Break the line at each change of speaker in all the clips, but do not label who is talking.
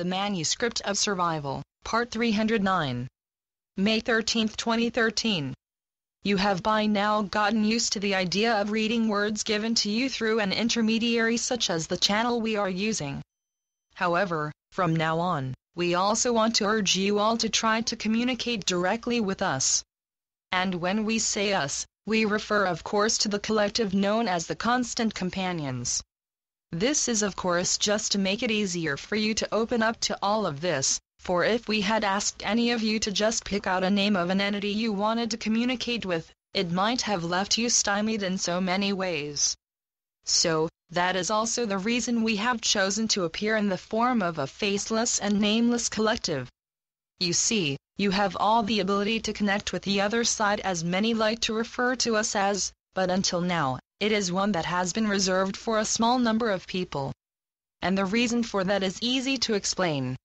The Manuscript of Survival, Part 309. May 13, 2013. You have by now gotten used to the idea of reading words given to you through an intermediary such as the channel we are using. However, from now on, we also want to urge you all to try to communicate directly with us. And when we say us, we refer of course to the collective known as the Constant Companions. This is of course just to make it easier for you to open up to all of this, for if we had asked any of you to just pick out a name of an entity you wanted to communicate with, it might have left you stymied in so many ways. So, that is also the reason we have chosen to appear in the form of a faceless and nameless collective. You see, you have all the ability to connect with the other side, as many like to refer to us as, but until now, it is one that has been reserved for a small number of people. And the reason for that is easy to explain.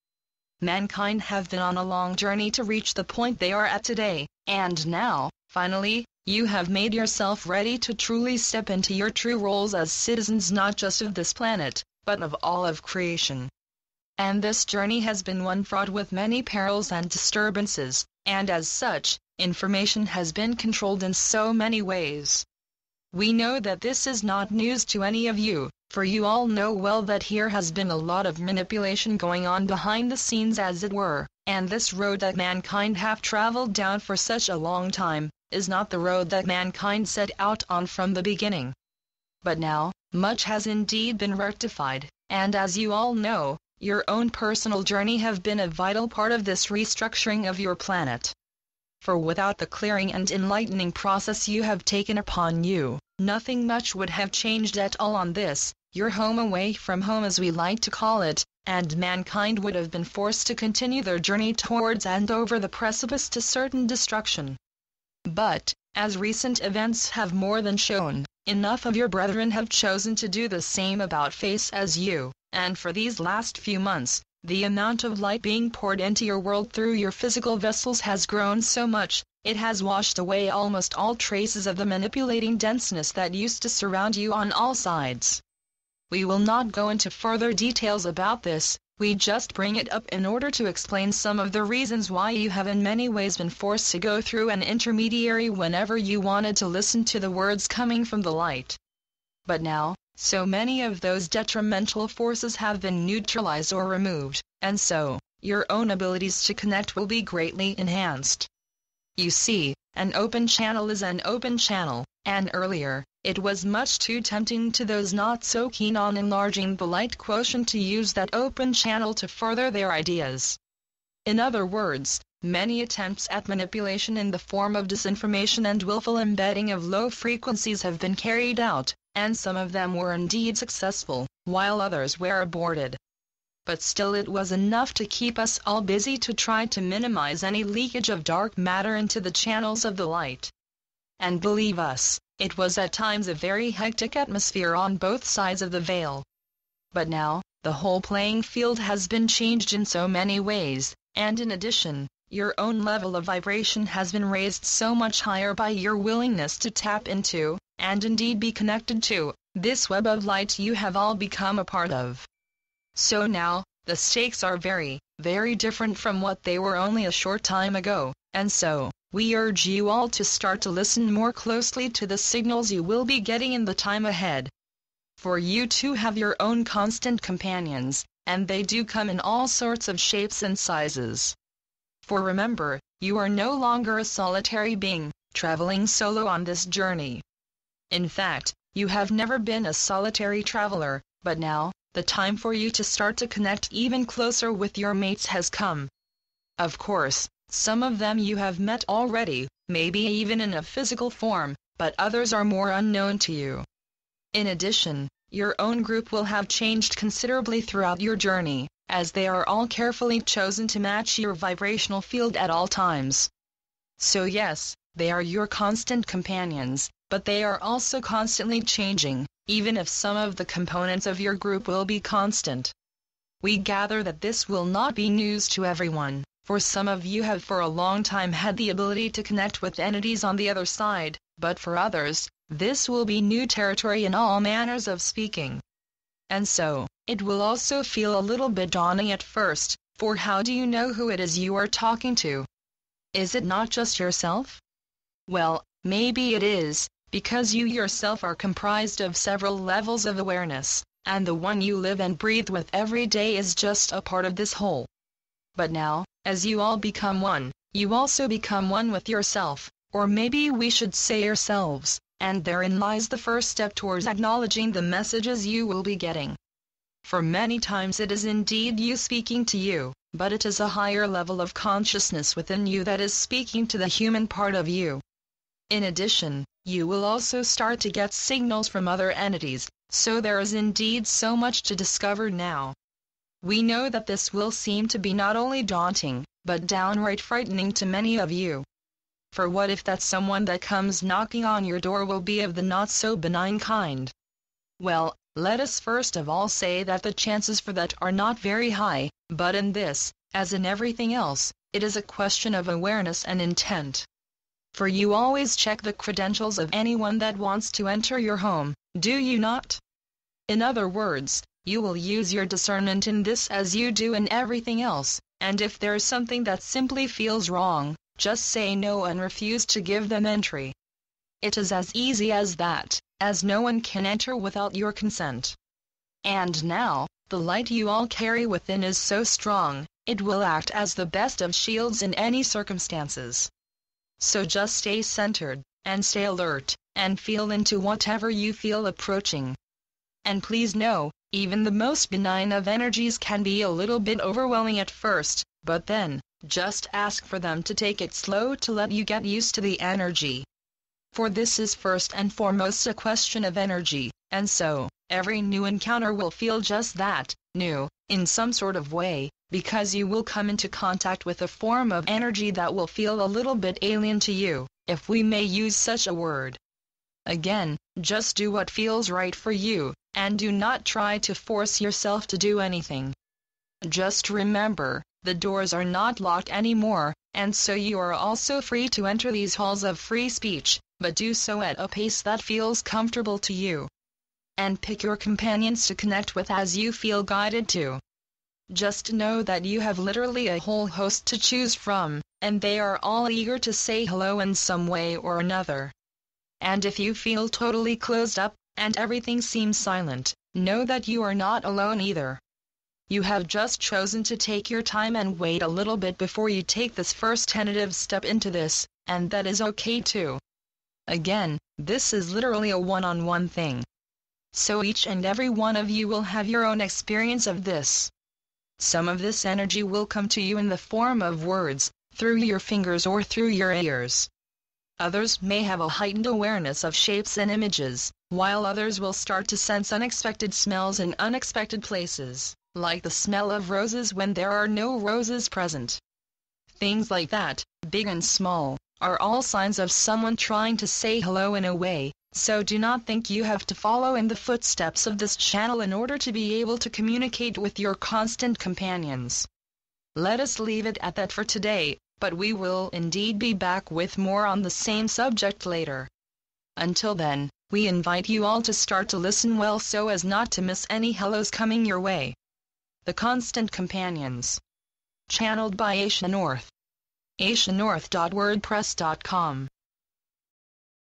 Mankind have been on a long journey to reach the point they are at today, and now, finally, you have made yourself ready to truly step into your true roles as citizens not just of this planet, but of all of creation. And this journey has been one fraught with many perils and disturbances, and as such, information has been controlled in so many ways. We know that this is not news to any of you, for you all know well that here has been a lot of manipulation going on behind the scenes as it were, and this road that mankind have traveled down for such a long time, is not the road that mankind set out on from the beginning. But now, much has indeed been rectified, and as you all know, your own personal journey have been a vital part of this restructuring of your planet. For without the clearing and enlightening process you have taken upon you, nothing much would have changed at all on this, your home away from home as we like to call it, and mankind would have been forced to continue their journey towards and over the precipice to certain destruction. But, as recent events have more than shown, enough of your brethren have chosen to do the same about face as you, and for these last few months, the amount of light being poured into your world through your physical vessels has grown so much, it has washed away almost all traces of the manipulating denseness that used to surround you on all sides. We will not go into further details about this, we just bring it up in order to explain some of the reasons why you have in many ways been forced to go through an intermediary whenever you wanted to listen to the words coming from the light. But now, so many of those detrimental forces have been neutralized or removed, and so, your own abilities to connect will be greatly enhanced. You see, an open channel is an open channel, and earlier, it was much too tempting to those not so keen on enlarging the light quotient to use that open channel to further their ideas. In other words, many attempts at manipulation in the form of disinformation and willful embedding of low frequencies have been carried out, and some of them were indeed successful, while others were aborted. But still it was enough to keep us all busy to try to minimize any leakage of dark matter into the channels of the light. And believe us, it was at times a very hectic atmosphere on both sides of the veil. But now, the whole playing field has been changed in so many ways, and in addition, your own level of vibration has been raised so much higher by your willingness to tap into, and indeed be connected to, this web of light you have all become a part of. So now, the stakes are very, very different from what they were only a short time ago, and so, we urge you all to start to listen more closely to the signals you will be getting in the time ahead. For you too have your own constant companions, and they do come in all sorts of shapes and sizes. For remember, you are no longer a solitary being, traveling solo on this journey. In fact, you have never been a solitary traveler, but now, the time for you to start to connect even closer with your mates has come. Of course, some of them you have met already, maybe even in a physical form, but others are more unknown to you. In addition, your own group will have changed considerably throughout your journey, as they are all carefully chosen to match your vibrational field at all times. So yes, they are your constant companions, but they are also constantly changing, even if some of the components of your group will be constant. We gather that this will not be news to everyone, for some of you have for a long time had the ability to connect with entities on the other side, but for others, this will be new territory in all manners of speaking. And so, it will also feel a little bit daunting at first, for how do you know who it is you are talking to? Is it not just yourself? Well, maybe it is, because you yourself are comprised of several levels of awareness, and the one you live and breathe with every day is just a part of this whole. But now, as you all become one, you also become one with yourself, or maybe we should say yourselves, and therein lies the first step towards acknowledging the messages you will be getting. For many times it is indeed you speaking to you, but it is a higher level of consciousness within you that is speaking to the human part of you. In addition, you will also start to get signals from other entities, so there is indeed so much to discover now. We know that this will seem to be not only daunting, but downright frightening to many of you. For what if that someone that comes knocking on your door will be of the not so benign kind? Well, let us first of all say that the chances for that are not very high, but in this, as in everything else, it is a question of awareness and intent. For you always check the credentials of anyone that wants to enter your home, do you not? In other words, you will use your discernment in this as you do in everything else, and if there is something that simply feels wrong, just say no and refuse to give them entry. It is as easy as that, as no one can enter without your consent. And now, the light you all carry within is so strong, it will act as the best of shields in any circumstances. So just stay centered, and stay alert, and feel into whatever you feel approaching. And please know, even the most benign of energies can be a little bit overwhelming at first, but then, just ask for them to take it slow to let you get used to the energy. For this is first and foremost a question of energy, and so, every new encounter will feel just that, new, in some sort of way, because you will come into contact with a form of energy that will feel a little bit alien to you, if we may use such a word. Again, just do what feels right for you, and do not try to force yourself to do anything. Just remember, the doors are not locked anymore, and so you are also free to enter these halls of free speech, but do so at a pace that feels comfortable to you. And pick your companions to connect with as you feel guided to. Just know that you have literally a whole host to choose from, and they are all eager to say hello in some way or another. And if you feel totally closed up, and everything seems silent, know that you are not alone either. You have just chosen to take your time and wait a little bit before you take this first tentative step into this, and that is okay too. Again, this is literally a one-on-one thing. So each and every one of you will have your own experience of this. Some of this energy will come to you in the form of words, through your fingers or through your ears. Others may have a heightened awareness of shapes and images, while others will start to sense unexpected smells in unexpected places, like the smell of roses when there are no roses present. Things like that, big and small, are all signs of someone trying to say hello in a way, so do not think you have to follow in the footsteps of this channel in order to be able to communicate with your constant companions. Let us leave it at that for today, but we will indeed be back with more on the same subject later. Until then, we invite you all to start to listen well so as not to miss any hellos coming your way. The Constant Companions. Channeled by Asia North. asianorth.wordpress.com